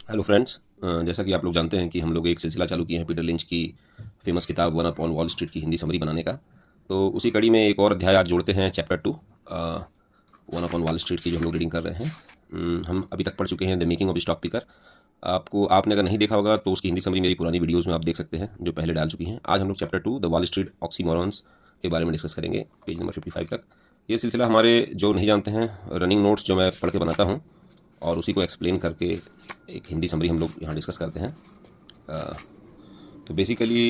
Hello friends. जैसा कि आप लोग जानते हैं कि हम लोग एक सिलसिला चालू किए हैं पीटर लिंच की फेमस किताब वन अपॉन वॉल स्ट्रीट की हिंदी समरी बनाने का। तो उसी कड़ी में एक और अध्याय आज जोड़ते हैं, chapter 2 one upon wall street की जो हम लोग रीडिंग कर रहे हैं। हम अभी तक पढ़ चुके हैं the making of stock picker. आपने अगर नहीं देखा होगा तो उसकी हिंदी समरी मेरी पुरानी वीडियोज़ में आप देख सकते हैं जो पहले डाल चुकी हैं। आज हम लोग चैप्टर 2 द वॉल स्ट्रीट ऑक्सीमोरॉन्स के बारे में डिस्कस करेंगे, पेज नंबर 55 तक। ये सिलसिला हमारे जो नहीं जानते हैं रनिंग नोट्स जो मैं पढ़ के बनाता हूँ और उसी को एक्सप्लेन करके एक हिंदी समरी हम लोग यहाँ डिस्कस करते हैं। तो बेसिकली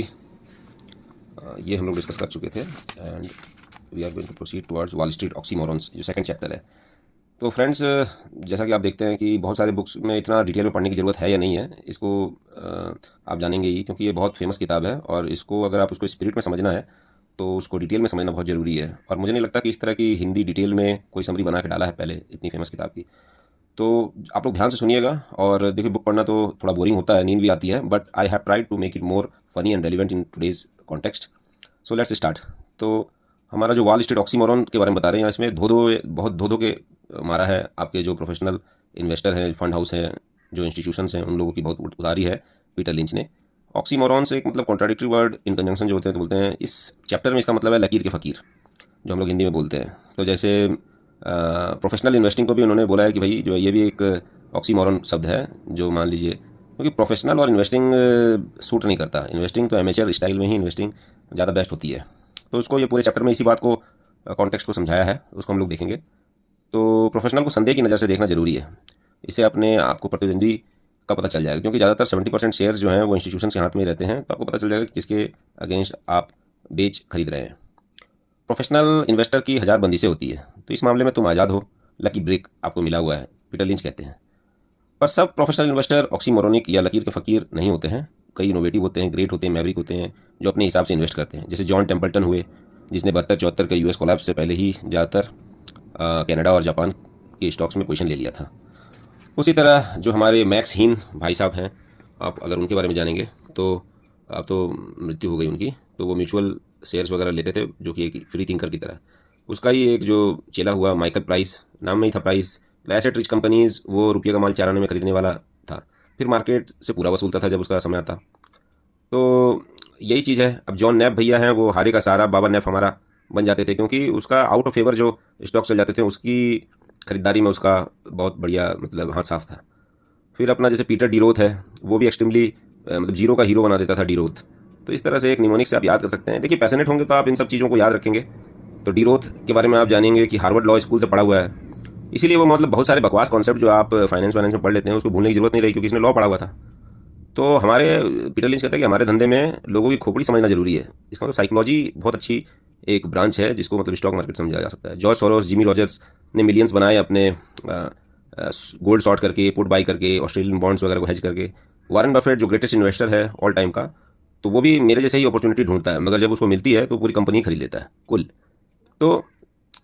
ये हम लोग डिस्कस कर चुके थे and we are going to proceed towards Wall Street oxymorons जो सेकंड चैप्टर है। तो फ्रेंड्स, जैसा कि आप देखते हैं कि बहुत सारे बुक्स में इतना डिटेल में पढ़ने की ज़रूरत है या नहीं है, इसको आप जानेंगे ही, क्योंकि ये बहुत फेमस किताब है और इसको अगर आप उसको स्पिरिट में समझना है तो उसको डिटेल में समझना बहुत ज़रूरी है। और मुझे नहीं लगता कि इस तरह की हिंदी डिटेल में कोई समरी बना के डाला है पहले इतनी फेमस किताब की। तो आप लोग ध्यान से सुनिएगा। और देखिए, बुक पढ़ना तो थोड़ा बोरिंग होता है, नींद भी आती है, but I have tried to make it more funny and relevant in today's context. So let's start. तो हमारा जो वॉल स्ट्रीट ऑक्सीमोरॉन के बारे में बता रहे हैं, इसमें बहुत धो के मारा है। आपके जो प्रोफेशनल इन्वेस्टर हैं, फंड हाउस हैं, जो इंस्टीट्यूशंस हैं, उन लोगों की बहुत उतारी है पीटर लिंच ने। ऑक्सीमोरॉन से एक मतलब कॉन्ट्राडिक्टरी वर्ड इन कंजंक्शन जो होते हैं तो बोलते हैं, इस चैप्टर में इसका मतलब है लकीर के फ़कीर, जो हम लोग हिंदी में बोलते हैं। तो जैसे प्रोफेशनल इन्वेस्टिंग को भी उन्होंने बोला है कि भाई जो ये भी एक ऑक्सीमोरॉन शब्द है, जो मान लीजिए, क्योंकि प्रोफेशनल और इन्वेस्टिंग सूट नहीं करता। इन्वेस्टिंग तो एमेचर स्टाइल में ही इन्वेस्टिंग ज़्यादा बेस्ट होती है। तो उसको ये पूरे चैप्टर में इसी बात को, कॉन्टेक्स्ट को समझाया है, उसको हम लोग देखेंगे। तो प्रोफेशनल को संदेह की नज़र से देखना जरूरी है। इससे अपने आपको प्रतिद्वंदी का पता चल जाएगा, क्योंकि ज़्यादातर 70% शेयर्स जो हैं वो इंस्टीट्यूशन के हाथ में रहते हैं। तो आपको पता चल जाएगा कि किसके अगेंस्ट आप बेच खरीद रहे हैं। प्रोफेशनल इन्वेस्टर की हज़ार बंदिशें होती है, तो इस मामले में तुम आज़ाद हो, लकी ब्रेक आपको मिला हुआ है, पीटर लिंच कहते हैं। पर सब प्रोफेशनल इन्वेस्टर ऑक्सीमोरोनिक या लकीर के फ़कीर नहीं होते हैं। कई इनोवेटिव होते हैं, ग्रेट होते हैं, मैवरिक होते हैं, जो अपने हिसाब से इन्वेस्ट करते हैं। जैसे जॉन टेम्पल्टन हुए, जिसने 72-74 के यूएस कोलैप्स से पहले ही ज़्यादातर कनाडा और जापान के स्टॉक्स में पोजीशन ले लिया था। उसी तरह जो हमारे मैक्स हीन भाई साहब हैं, आप अगर उनके बारे में जानेंगे तो, अब तो मृत्यु हो गई उनकी, तो वो म्यूचुअल शेयर्स वगैरह लेते थे, जो कि एक फ्री थिंकर की तरह। उसका ही एक जो चेला हुआ माइकल प्राइस, नाम में ही था प्राइस, एसेट रिच कंपनीज, वो रुपये का माल 4 आने में खरीदने वाला था, फिर मार्केट से पूरा वसूलता था जब उसका समय आता। तो यही चीज़ है। अब जॉन नैप भैया हैं, वो हारे का सारा बाबा नैप हमारा बन जाते थे, क्योंकि उसका आउट ऑफ फेवर जो स्टॉक चल जाते थे, उसकी खरीदारी में उसका बहुत बढ़िया मतलब हाथ साफ था। फिर अपना जैसे पीटर डीरोथ है, वो भी एक्सट्रीमली मतलब जीरो का हीरो बना देता था डीरोथ। तो इस तरह से एक निमोनिक से आप याद कर सकते हैं। देखिए, पैशनेट होंगे तो आप इन सब चीज़ों को याद रखेंगे। तो डीरोथ के बारे में आप जानेंगे कि हार्वर्ड लॉ स्कूल से पढ़ा हुआ है, इसीलिए वो मतलब बहुत सारे बकवास कॉन्सेप्ट जो आप फाइनेंस वाइनेंस में पढ़ लेते हैं उसको भूलने की जरूरत नहीं रही, क्योंकि इसने लॉ पढ़ा हुआ था। तो हमारे पीटर लिंच कहते हैं कि हमारे धंधे में लोगों की खोपड़ी समझना जरूरी है। इसका मतलब साइकोलॉजी बहुत अच्छी एक ब्रांच है जिसको मतलब स्टॉक मार्केट समझा जा सकता है। जॉर्ज सोरोस, जिमी रॉजर्स ने मिलियंस बनाए अपने गोल्ड शॉर्ट करके, पुट बाई करके, ऑस्ट्रेलियन बॉन्ड्स वगैरह को हेज करके। वारन बफेट जो ग्रेटेस्ट इन्वेस्टर है ऑल टाइम का, तो वो भी मेरे जैसे ही अपॉर्चुनिटी ढूंढता है, मगर जब उसको मिलती है तो पूरी कंपनी खरीद लेता है कुल। तो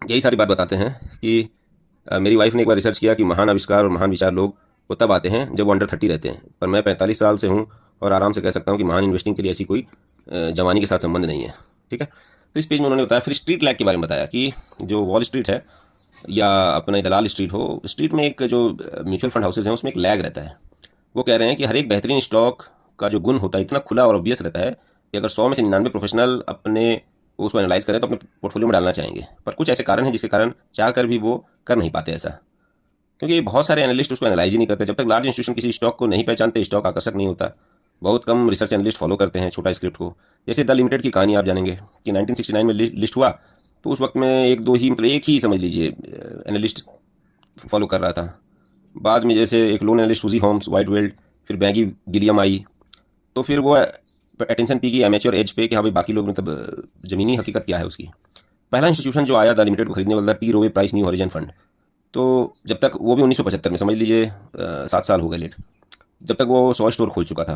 यही सारी बात बताते हैं कि मेरी वाइफ ने एक बार रिसर्च किया कि महान आविष्कार और महान विचार लोग वो तब आते हैं जब वो अंडर 30 रहते हैं, पर मैं 45 साल से हूँ और आराम से कह सकता हूँ कि महान इन्वेस्टिंग के लिए ऐसी कोई जवानी के साथ संबंध नहीं है। ठीक है। तो इस पेज में उन्होंने बताया, फिर स्ट्रीट लैग के बारे में बताया कि जो वॉल स्ट्रीट है या अपना दलाल स्ट्रीट हो, स्ट्रीट में एक जो म्यूचुअल फंड हाउसेज हैं उसमें एक लैग रहता है। वो कह रहे हैं कि हर एक बेहतरीन स्टॉक का जो गुण होता है इतना खुला और ऑब्वियस रहता है कि अगर 100 में से 99 प्रोफेशनल अपने उसको एनालाइज करें तो अपने पोर्टफोलियो में डालना चाहेंगे, पर कुछ ऐसे कारण हैं जिसके कारण चाह कर भी वो कर नहीं पाते ऐसा, क्योंकि बहुत सारे एनालिस्ट उसको एनालाइज ही नहीं करते। जब तक लार्ज इंस्टीट्यूशन किसी स्टॉक को नहीं पहचानते, स्टॉक आकर्षक नहीं होता। बहुत कम रिसर्च एनालिस्ट फॉलो करते हैं छोटा स्क्रिप्ट को। जैसे द लिमिटेड की कहानी आप जानेंगे कि 1969 में लिस्ट हुआ, तो उस वक्त में एक दो ही, मतलब एक ही समझ लीजिए एनालिस्ट फॉलो कर रहा था। बाद में जैसे एक लोन एनालिस्ट सूजी होम्स, वाइट वेल्ड, फिर मैगी गिलियम आई, तो फिर वो अटेंशन पी की एमेच्योर एज पे कि हाँ भाई बाकी लोग मतलब ज़मीनी हकीकत क्या है उसकी। पहला इंस्टीट्यूशन जो आया द लिमिटेड को खरीदने वाला, टी रोवे प्राइस न्यू हॉरिजन फंड। तो जब तक वो भी 1975 में, समझ लीजिए 7 साल हो गए लेट, जब तक वो 100 स्टोर खोल चुका था।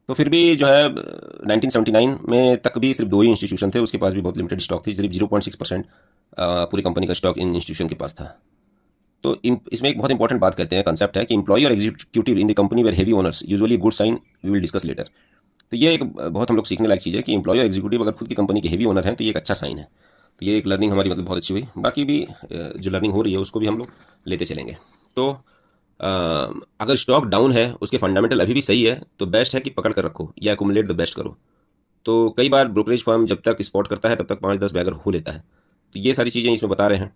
तो फिर भी जो है 1979 में तक भी सिर्फ दो ही इंस्टीट्यूशन थे, उसके पास भी बहुत लिमिटेड स्टॉक थी, सिर्फ 0.6% पूरी कंपनी का स्टॉक इन इंस्टीट्यूशन के पास था। तो इसमें एक बहुत इंपॉर्टेंट बात कहते हैं, कंसेप्ट है कि एम्प्लॉय और executive in the company were heavy owners usually good sign, we will discuss later. तो ये एक बहुत हम लोग सीखने लायक चीज़ है कि एम्प्लॉय और एग्जीक्यूटिव अगर खुद की कंपनी के हेवी ओनर हैं तो ये एक अच्छा साइन है। तो ये एक लर्निंग हमारी मतलब बहुत अच्छी हुई। बाकी भी जो लर्निंग हो रही है उसको भी हम लोग लेते चलेंगे। तो अगर स्टॉक डाउन है, उसके फंडामेंटल अभी भी सही है, तो बेस्ट है कि पकड़ कर रखो या एकुमुलेट द बेस्ट करो। तो कई बार ब्रोकरेज फर्म जब तक स्पॉट करता है तब तक 5-10 बैगर हो लेता है। तो ये सारी चीज़ें इसमें बता रहे हैं।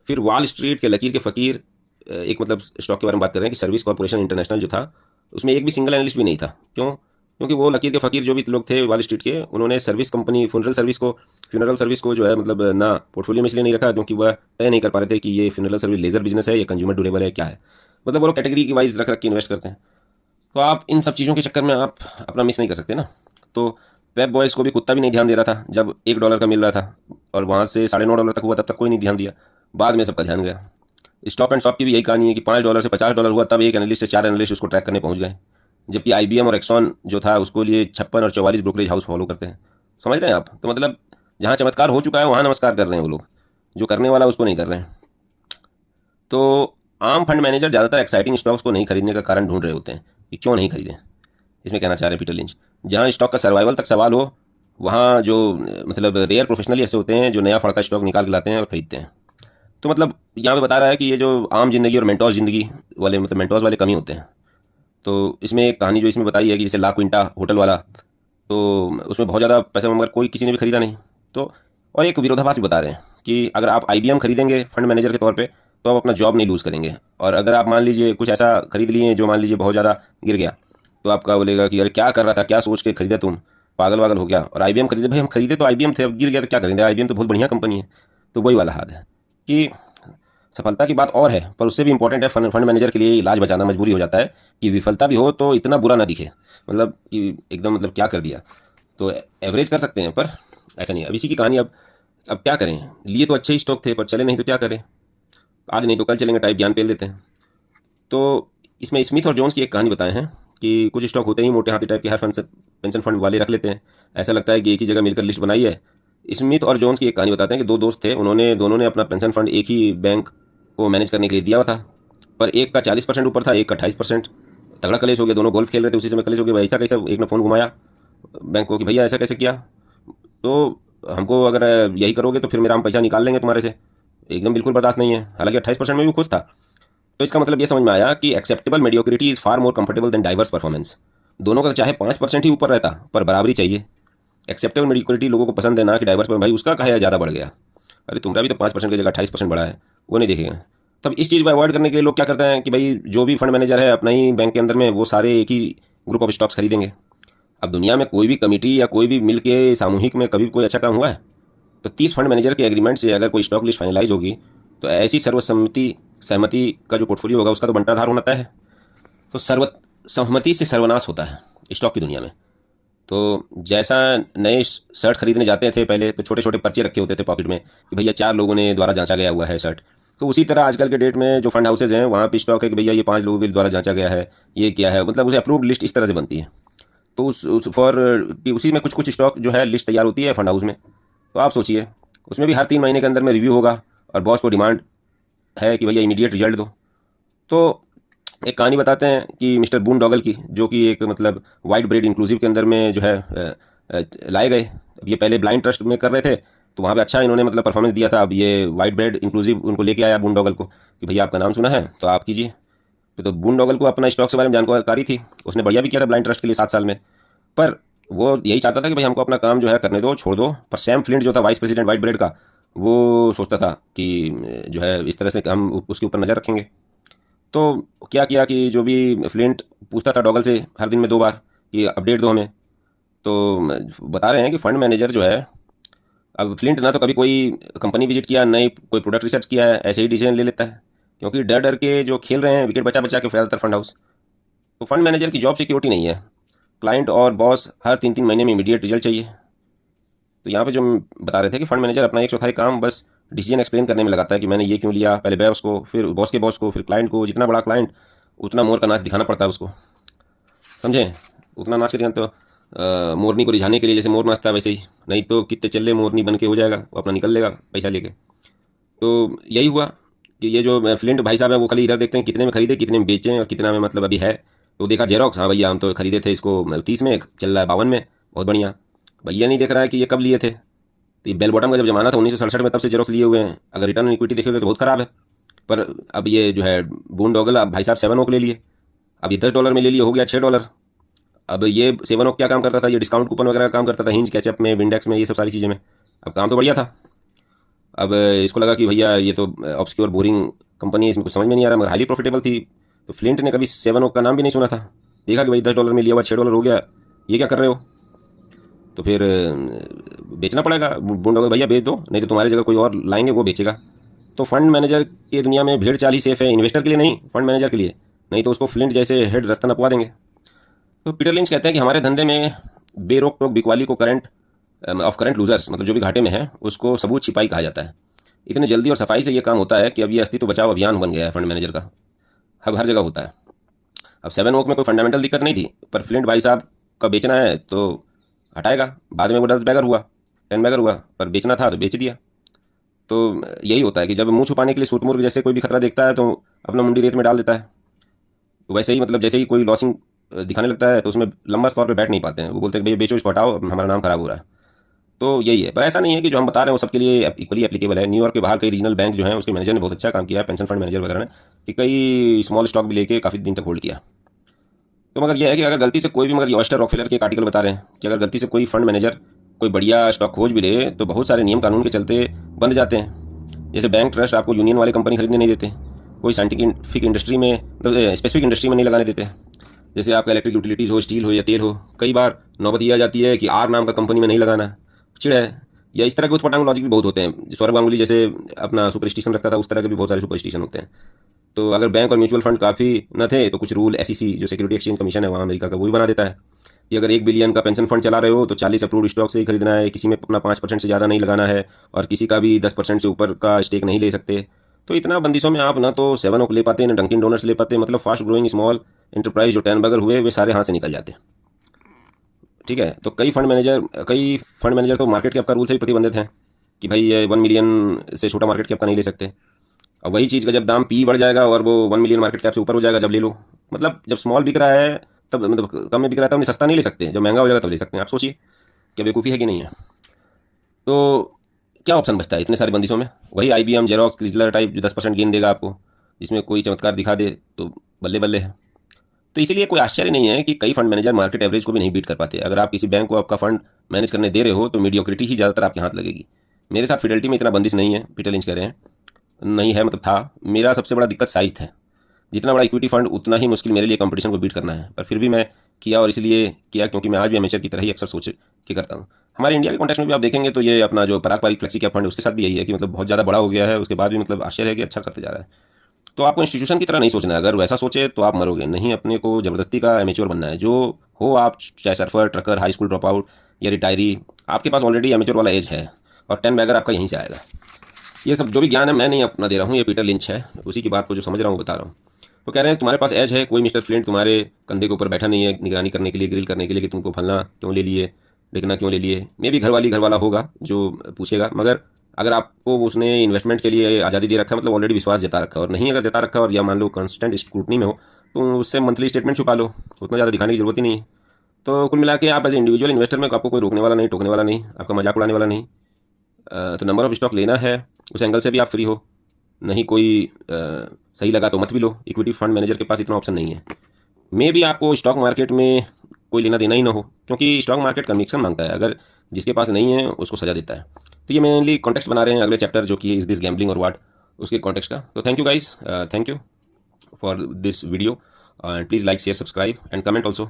फिर वॉल स्ट्रीट के लकीर के फ़कीर, एक मतलब स्टॉक के बारे में बात कर रहे हैं कि सर्विस कॉर्पोरेशन इंटरनेशनल जो था, उसमें एक भी सिंगल एनालिस्ट भी नहीं था। क्यों? क्योंकि वो लकीर के फ़कीर जो भी लोग थे वॉल स्ट्रीट के, उन्होंने सर्विस कंपनी फ्यूनरल सर्विस को जो है मतलब ना पोर्टफोलियो में इसलिए नहीं रखा क्योंकि वह तय नहीं कर पा रहे थे कि ये फ्यूनरल सर्विस लेजर बिजनेस है या कंज्यूमर ड्यूरेबल है, क्या है। मतलब वो लोग कैटेगरी की वाइज रख रख के इन्वेस्ट करते हैं। तो आप इन सब चीज़ों के चक्कर में आप अपना मिस नहीं कर सकते ना। तो पेप बॉयज़ को भी कुत्ता भी नहीं ध्यान दे रहा था जब $1 का मिल रहा था, और वहाँ से $9.5 तक हुआ तब तक कोई नहीं ध्यान दिया। बाद में सबका ध्यान गया। स्टॉप एंड शॉप की भी यही कहानी है कि $5 से $50 हुआ तब एक एनालिस्ट से 4 एनालिस्ट उसको ट्रैक करने पहुंच गए। जबकि IBM और एक्सॉन जो था उसको लिए 56 और 44 ब्रोकरेज हाउस फॉलो करते हैं। समझ रहे हैं आप? तो मतलब जहाँ चमत्कार हो चुका है वहाँ नमस्कार कर रहे हैं वो लोग, जो करने वाला उसको नहीं कर रहे हैं। तो आम फंड मैनेजर ज़्यादातर एक्साइटिंग स्टॉक्स को नहीं खरीदने का कारण ढूंढ रहे होते हैं कि क्यों नहीं खरीदें। इसमें कहना चाह रहे हैं पीटर लिंच, जहाँ स्टॉक का सर्वाइवल तक सवाल हो, वहाँ जो मतलब रेयर प्रोफेशनली ऐसे होते हैं जो नया फड़का स्टॉक निकाल के लाते हैं और खरीदते हैं। तो मतलब यहाँ पे बता रहा है कि ये जो आम जिंदगी और मेंटोस जिंदगी वाले मतलब मेंटोस वाले कम ही होते हैं। तो इसमें एक कहानी जो इसमें बताई है कि जैसे ला क्विंटा होटल वाला, तो उसमें बहुत ज़्यादा पैसा मगर कोई किसी ने भी खरीदा नहीं। तो और एक विरोधाभास भी बता रहे हैं कि अगर आप IBM खरीदेंगे फंड मैनेजर के तौर पे तो आप अपना जॉब नहीं लूज़ करेंगे, और अगर आप मान लीजिए कुछ ऐसा खरीद लिए जो मान लीजिए बहुत ज़्यादा गिर गया, तो आपका बोलेगा कि अरे क्या कर रहा था, क्या सोच के खरीदा, तुम पागल वागल हो गया। और IBM खरीदे, भाई हम खरीदे तो IBM थे, अब गिर गया तो क्या करेंगे, IBM तो बहुत बढ़िया कंपनी है। तो वही वाला हाल है कि सफलता की बात और है, पर उससे भी इंपॉर्टेंट है फंड मैनेजर के लिए इलाज बचाना मजबूरी हो जाता है कि विफलता भी हो तो इतना बुरा ना दिखे, मतलब कि एकदम मतलब क्या कर दिया। तो एवरेज कर सकते हैं पर ऐसा नहीं है। अब इसी की कहानी, अब क्या करें, लिए तो अच्छे ही स्टॉक थे पर चले नहीं तो क्या करें, आज नहीं तो कल चलेंगे टाइप ज्ञान पेल देते हैं। तो इसमें स्मिथ और जोन्स की एक कहानी बताए हैं कि कुछ स्टॉक होते ही मोटे हाथी टाइप के हर फंड पेंशन फंड वाले रख लेते हैं, ऐसा लगता है कि एक ही जगह मिलकर लिस्ट बनाई है। स्मिथ और जोन्स की एक कहानी बताते हैं कि दो दोस्त थे, दोनों ने अपना पेंशन फंड एक ही बैंक को मैनेज करने के लिए दिया हुआ था, पर एक का 40% ऊपर था, एक का 28%। तगड़ा कलेश हो गया, दोनों गोल्फ खेल रहे थे, उसी समय कलेश हो गया। ऐसा कैसा, एक ने फ़ोन घुमाया बैंक को कि भैया ऐसा कैसे किया, तो हमको अगर यही करोगे तो फिर मेरा हम पैसा निकाल लेंगे तुम्हारे से, एकदम बिल्कुल बर्दाश्त नहीं है। हालांकि 28% में भी खुश था। तो इसका मतलब ये समझ में आया कि acceptable mediocrity is far more comfortable than diverse performance. दोनों का चाहे 5% ही ऊपर रहता पर बराबरी चाहिए। एक्सेप्टेबल मेडियोक्रिटी लोगों को पसंद है ना कि डाइवर्स, भाई उसका कहा है ज़्यादा बढ़ गया, अरे तुम्हारा भी तो 5% की जगह 28% बढ़ा है, वो नहीं देखेगा। तब इस चीज़ को अवॉइड करने के लिए लोग क्या करते हैं कि भाई जो भी फंड मैनेजर है अपना ही बैंक के अंदर में वो सारे एक ही ग्रुप ऑफ स्टॉक्स खरीदेंगे। अब दुनिया में कोई भी कमेटी या कोई भी मिल के सामूहिक में कभी कोई अच्छा काम हुआ है? तो 30 फंड मैनेजर के एग्रीमेंट से अगर कोई स्टॉक लिस्ट फाइनलाइज होगी तो ऐसी सर्वसम्मति सहमति का जो पोर्टफोलियो होगा उसका तो बंटाधार होना तय है। तो सर्वसम्मति से सर्वनाश होता है स्टॉक की दुनिया में। तो जैसा नए शर्ट खरीदने जाते थे पहले तो छोटे छोटे पर्चे रखे होते थे पॉकेट में कि भैया 4 लोगों ने द्वारा जांचा गया हुआ है शर्ट। तो उसी तरह आजकल के डेट में जो फंड हाउसेज हैं वहाँ पे स्टॉक है कि भैया ये 5 लोगों के द्वारा जांचा गया है, ये क्या है, मतलब उसे अप्रूव्ड लिस्ट इस तरह से बनती है। तो उस फॉर कि उसी में कुछ कुछ स्टॉक जो है लिस्ट तैयार होती है फंड हाउस में। तो आप सोचिए उसमें भी हर 3 महीने के अंदर में रिव्यू होगा और बॉस को डिमांड है कि भैया इमीडिएट रिजल्ट दो। तो एक कहानी बताते हैं कि मिस्टर बून डॉगल की, जो कि एक मतलब वाइट ब्रेड इंक्लूसिव के अंदर में जो है लाए गए। अब ये पहले ब्लाइंड ट्रस्ट में कर रहे थे तो वहाँ पे अच्छा इन्होंने मतलब परफॉर्मेंस दिया था। अब ये वाइट ब्रेड इंक्लूसिव उनको लेके आया बून डॉगल को कि भैया आपका नाम सुना है तो आप कीजिए। तो बून डॉगल को अपना स्टॉक के बारे में जानकारी थी, उसने बढ़िया भी किया था ब्लाइंड ट्रस्ट के लिए 7 साल में। पर वो यही चाहता था कि भाई हमको अपना काम जो है करने दो, छोड़ दो। पर सैम फ्लिंट जो था वाइस प्रेसिडेंट वाइट ब्रेड का, वो सोचता था कि जो है इस तरह से हम उसके ऊपर नज़र रखेंगे। तो क्या किया कि जो भी फ्लिंट पूछता था डॉगल से हर दिन में 2 बार कि अपडेट दो हमें। तो बता रहे हैं कि फंड मैनेजर जो है, अब फ्लिंट ना तो कभी कोई कंपनी विजिट किया, ना ही कोई प्रोडक्ट रिसर्च किया है, ऐसे ही डिसीजन ले लेता है क्योंकि डर डर के जो खेल रहे हैं विकेट बचा बचा के ज़्यादातर फंड हाउस। तो फंड मैनेजर की जॉब सिक्योरिटी नहीं है, क्लाइंट और बॉस हर 3-3 महीने में इमीडिएट रिजल्ट चाहिए। तो यहाँ पे जो हम बता रहे थे कि फंड मैनेजर अपना 1/4 काम बस डिसीजन एक्सप्लेन करने में लगाता है कि मैंने ये क्यों लिया, पहले बॉस को, फिर बॉस के बॉस को, फिर क्लाइंट को। जितना बड़ा क्लाइंट उतना मोर का नाच दिखाना पड़ता है उसको, समझें? उतना नाच के दिखाना तो मोरनी को रिझाने के लिए जैसे मोर नाचता है वैसे ही, नहीं तो कितने चले मोरनी बन के हो जाएगा, वो अपना निकल लेगा पैसा लेके। तो यही हुआ कि ये जो फ्लिंट भाई साहब है वो खाली इधर देखते हैं कितने में खरीदे, कितने में बेचें और कितना में मतलब अभी है। तो देखा जेरोक्स, हाँ भैया हम तो खरीदे थे इसको 30 में, चल रहा है 52 में, बहुत बढ़िया। भैया नहीं देख रहा है कि ये कब लिए थे। तो ये बेल बॉटम का जब जमाना था 1967 में, तब से जेरोक्स लिए हुए हैं। अगर रिटर्न ऑन इक्विटी देखोगे तो बहुत ख़राब है। पर अब ये जो है बूनडॉगल, अब भाई साहब 7 ओक ले लिए, अब ये $10 में ले लिए, हो गया $6। अब ये 7 ओक क्या काम करता था, ये डिस्काउंट कूपन वगैरह का काम करता था, हिंज कैचअप में, विंडेक्स में, ये सब सारी चीज़ें में। अब काम तो बढ़िया था। अब इसको लगा कि भैया ये तो ऑब्सक्योर बोरिंग कंपनी है, इसमें कुछ समझ में नहीं आ रहा, मगर हाईली प्रॉफिटेबल थी। तो फ्लिंट ने कभी 7 ओक का नाम भी नहीं सुना था। देखा कि भाई $10 में लिया हुआ $6 हो गया, ये क्या कर रहे हो। तो फिर बेचना पड़ेगा। बूनडॉगल भैया बेच दो, नहीं तो तुम्हारी जगह कोई और लाएंगे वो बेचेगा। तो फंड मैनेजर की दुनिया में भेड़ चाल ही सेफ है, इन्वेस्टर के लिए नहीं, फंड मैनेजर के लिए, नहीं तो उसको फ्लिंट जैसे हेड रास्ता नपवा देंगे। तो पीटर लिंच कहते हैं कि हमारे धंधे में बेरोक टोक बिकवाली को करंट लूजर्स, मतलब जो भी घाटे में है, उसको सबूत छिपाई कहा जाता है। इतने जल्दी और सफाई से ये काम होता है कि अब ये अस्तित्व बचाओ अभियान बन गया है फंड मैनेजर का। अब हर जगह होता है। अब 7 ओक में कोई फंडामेंटल दिक्कत नहीं थी, पर फ्लिंट भाई साहब का बेचना है तो हटाएगा। बाद में वो 10 बैगर हुआ, 10 बैगर हुआ, पर बेचना था तो बेच दिया। तो यही होता है कि जब मुंह छुपाने के लिए शुतुरमुर्ग जैसे कोई भी खतरा देखता है तो अपना मुंडी रेत में डाल देता है। तो वैसे ही मतलब जैसे ही कोई लॉसिंग दिखाने लगता है तो उसमें लंबा तौर पे बैठ नहीं पाते हैं, वो बोलते हैं भैया बेचो इसको, हटाओ, हमारा नाम खराब हो रहा है। तो यही है, पर ऐसा नहीं है कि जो हम बता रहे हैं वो सबके लिए इक्वली एप्लीकेबल है। न्यूयॉर्क के बाहर कई रीजनल बैंक जो हैं उसके मैनेजर ने बहुत अच्छा काम किया है, पेंशन फंड मैनेजर वगैरह ने, कि कई स्मॉल स्टॉक भी लेके काफ़ी दिन तक होल्ड किया। तो मगर यह है कि अगर गलती से कोई भी, मगर ऑयस्टर रॉकफेलर के एक आर्टिकल बता रहे हैं कि अगर गलती से कोई फंड मैनेजर कोई बढ़िया स्टॉक खोज भी ले तो बहुत सारे नियम कानून के चलते बंद जाते हैं। जैसे बैंक ट्रस्ट आपको यूनियन वाले कंपनी खरीदने नहीं देते, कोई साइंटिफिक इंडस्ट्री में, मतलब स्पेसिफिक इंडस्ट्री में नहीं लगाने देते। जैसे आपका इलेक्ट्रिक यूटिलिटीज़ हो, स्टील हो या तेल हो, कई बार नौबत ये आ जाती है कि आर नाम का कंपनी में नहीं लगाना, चिड़ है। या इस तरह के उत्पटांग लॉजिक भी बहुत होते हैं। सौरभ गांगुली जैसे अपना सुपरस्टिशन रखता था, उस तरह के भी बहुत सारे सुपरस्टिशन होते हैं। तो अगर बैंक और म्यूचुअल फंड काफ़ी न थे तो कुछ रूल एसईसी जो सिक्योरिटी एक्सचेंज कमीशन है वहाँ अमेरिका का, वो भी बना देता है कि अगर 1 बिलियन का पेंशन फंड चला रहे हो तो 40 अप्रूव्ड स्टॉक से ही खरीदना है, किसी में अपना 5% से ज़्यादा नहीं लगाना है, और किसी का भी 10% से ऊपर का स्टेक नहीं ले सकते। तो इतना बंदिशों में आप ना तो 7 ओक ले पाते, ना डंकिन डोनट्स ले पाते, मतलब फास्ट ग्रोइंग स्मॉल एंटरप्राइज जो 10 बगर हुए वे सारे हाथ से निकल जाते। ठीक है, तो कई फंड मैनेजर तो मार्केट कैप का रूल से ही प्रतिबंधित हैं कि भाई ये 1 मिलियन से छोटा मार्केट कैप का नहीं ले सकते। और वही चीज़ का जब दाम पी बढ़ जाएगा और वो 1 मिलियन मार्केट कैप से ऊपर हो जाएगा जब ले लो। मतलब जब स्मॉल बिक रहा है तब, मतलब कम में बिक रहा है तब सस्ता नहीं ले सकते, जब महंगा हो जाएगा तब ले सकते हैं। आप सोचिए क्या बेवकूफ़ी है कि नहीं है। तो क्या ऑप्शन बचता है इतने सारे बंदिशों में? वही IBM, जेरोक्स, क्रिजलर टाइप जो 10% गेन देगा आपको, जिसमें कोई चमत्कार दिखा दे तो बल्ले बल्ले है। तो इसीलिए कोई आश्चर्य नहीं है कि कई फंड मैनेजर मार्केट एवरेज को भी नहीं बीट कर पाते। अगर आप किसी बैंक को आपका फंड मैनेज करने दे रहे हो तो मीडियोक्रिटी ही ज़्यादातर आपके हाथ लगेगी। मेरे साथ फिडेलिटी में इतना बंदिश नहीं है, पीटर लिंच कह रहे हैं, नहीं है, मतलब था। मेरा सबसे बड़ा दिक्कत साइज़ था। जितना बड़ा इक्विटी फंड उतना ही मुश्किल मेरे लिए कंपटीशन को बीट करना है, पर फिर भी मैं किया, और इसलिए किया क्योंकि मैं आज भी एमेचर की तरह ही अक्सर सोच के करता हूँ। हमारे इंडिया के कॉन्टेक्स्ट में भी आप देखेंगे तो ये अपना जो पारंपरिक फ्लेक्सी कैप फंड है उसके साथ भी यही है कि मतलब बहुत ज़्यादा बड़ा हो गया है, उसके बाद भी मतलब आश्चर्य है कि अच्छा करते जा रहा है। तो आपको इंस्टीट्यूशन की तरह नहीं सोचना है, अगर वैसा सोचे तो आप मरोगे नहीं। अपने को ज़बरदस्ती का एमेच्योर बनना है, जो हो आप, चाहे surfer, trucker, high school drop out या रिटायरी, आपके पास ऑलरेडी एमेच्योर वाला एज है और 10 बैगर आपका यहीं से आएगा। ये सब जो भी ज्ञान है मैं नहीं अपना दे रहा हूँ, ये पीटर लिंच है, उसी की बात को जो समझ रहा हूँ बता रहा हूँ। तो कह रहे हैं तुम्हारे पास एज है, कोई मिस्टर फ्लिंट तुम्हारे कंधे के ऊपर बैठा नहीं है निगरानी करने के लिए, ग्रिल करने के लिए कि तुमको फलना क्यों ले लिए, देखना क्यों ले लिए। मे भी घर वाला होगा जो पूछेगा, मगर अगर आपको उसने इन्वेस्टमेंट के लिए आज़ादी दे रखा है, मतलब ऑलरेडी विश्वास जता रखा है। और नहीं अगर जता रखा है और या मान लो कंस्टेंट स्क्रूटनी में हो तो उससे मंथली स्टेटमेंट छुपा लो, उतना ज़्यादा दिखाने की जरूरत ही नहीं है। तो कुल मिला के आप एज इंडिविजुअल इन्वेस्टर में आपको कोई रोकने वाला नहीं, टोकने वाला नहीं, आपका मजाक उड़ाने वाला नहीं। तो नंबर ऑफ स्टॉक लेना है, उस एंगल से भी आप फ्री हो। नहीं कोई सही लगा तो मत भी लो, इक्विटी फंड मैनेजर के पास इतना ऑप्शन नहीं है। मे भी आपको स्टॉक मार्केट में कोई लेना देना ही ना हो, क्योंकि स्टॉक मार्केट कन्विक्शन मांगता है, अगर जिसके पास नहीं है उसको सजा देता है। तो ये मेनली कॉन्टेक्स्ट बना रहे हैं अगले चैप्टर जो कि इज दिस गैम्बलिंग और व्हाट, उसके कॉन्टेक्स्ट का। तो thank you guys, thank you for this video, and please like, share, subscribe and comment also.